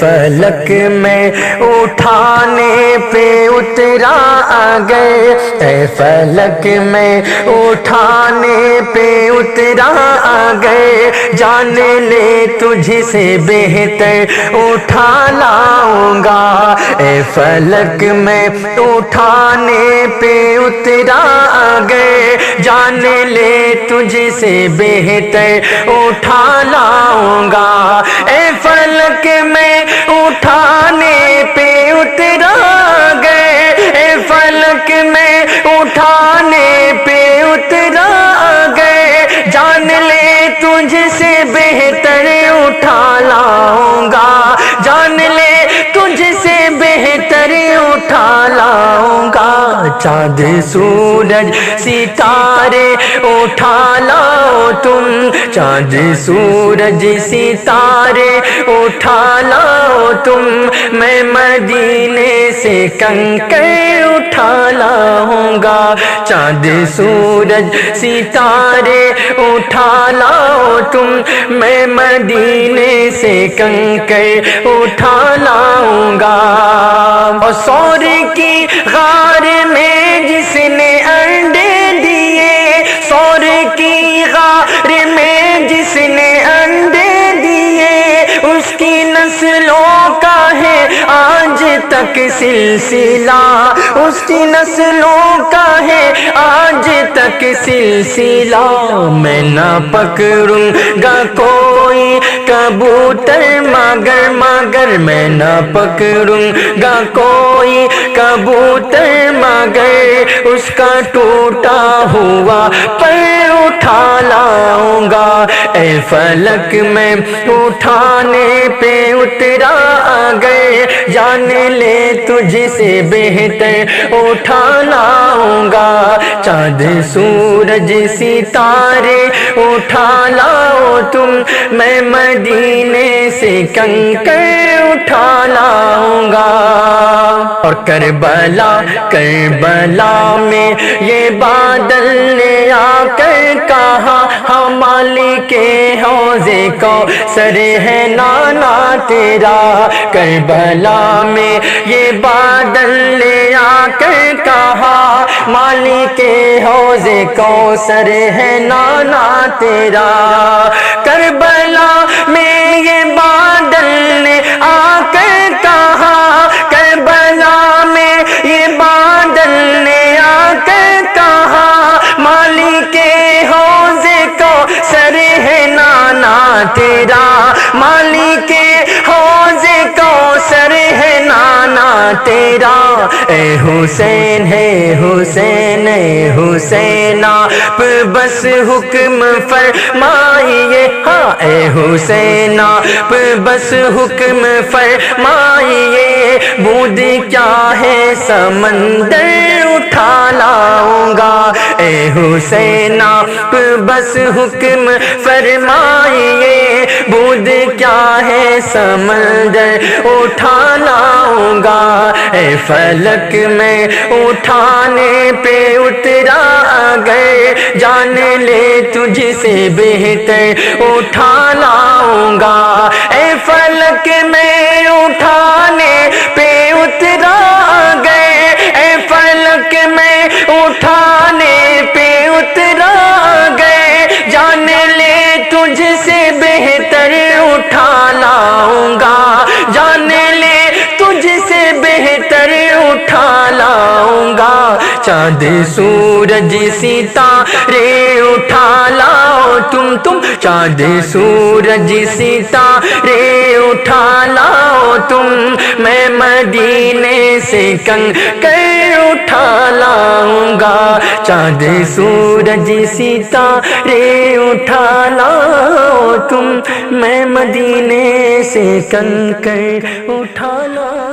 فلک میں اٹھانے پہ اترا گئے، اے فلک میں اٹھانے پہ اترا گئے، جان لے تجھ سے بہتر اٹھا لاؤں گا، اے فلک میں اٹھانے پہ اترا گئے، جان لے تجھ سے بہتر اٹھا لاؤں گا، اے فلک میں اٹھانے پہ اترا گئے، اے فلک میں اٹھانے پہ اترا گئے، جان لے تجھ سے بہتر اٹھا لاؤں گا، جان لے تجھ سے بہتر اٹھا لاؤں گا، چاند سورج ستارے اٹھا لاؤ تم، چاند سورج ستارے اٹھا لاؤ تم، میں مدینے سے کنکر اٹھا لاؤں گا، چاند سورج ستارے اٹھا لاؤ تم، میں مدینے سے کنکر اٹھا لاؤں گا، اور سور کی غار میں جس نے انڈے دیے، سور کی غار میں جس نے انڈے دیے، اس کی نسلوں کا ہے آج تک سلسلہ، اس کی نسلوں کا ہے آج تک سلسلہ، میں نہ پکڑوں گا کوئی کبوتر مگر میں نہ پکڑوں گا کوئی کبوتر مگر اس کا ٹوٹا ہوا پر اٹھا لاؤں گا، اے فلک میں اٹھانے پہ اترا گئے، جان لے تجھ سے بہتر اٹھا لاؤں گا، چاند سورج ستارے اٹھا لاؤ تم، میں مدینے سے کنکر اٹھا لاؤں گا، اور کربلا میں یہ بادل نے آ کر کہا، ہم مالک حوض کوثر ہے نانا تیرا، کربلا میں یہ بادل نے آ کر کہا، مالک حوض کوثر ہے نانا تیرا، کربلا میں یہ بادل نے آ کر کہا، کربلا میں یہ بادل نے آ کر کہا، مالک حوض کوثر ہے نانا تیرا، مالک حوض کوثر ہے نانا تیرا، اے حسین ہے حسین ہے حسین آپ بس حکم فرمائیے، ہاں اے حسین آپ بس حکم فرمائیے، بود کیا ہے سمندر اٹھا لاؤں گا، اے حسین آپ بس حکم فرمائیے، بود کیا ہے سمندر اٹھا لاؤں گا، اے فلک میں اٹھانے پہ اترا گئے، جان لے تجھ سے بہتر اٹھا لاؤں گا، اے فلک میں اٹھانے پہ اترا گئے، اے فلک میں اٹھانے پہ اترا گئے، جان لے تجھ سے بہتر اٹھا لاؤں گا، جان لے تجھ سے بہتر اٹھا لاؤں گا، چاند سورج ستارے اٹھا لاؤ تم چاند سورج ستارے اٹھا لاؤ تم، میں مدینے سے کنکر اٹھا لاؤں گا، چاند سورج ستارے اٹھا لاؤ تم، میں مدینے سے کنکر اٹھا لاؤں گا۔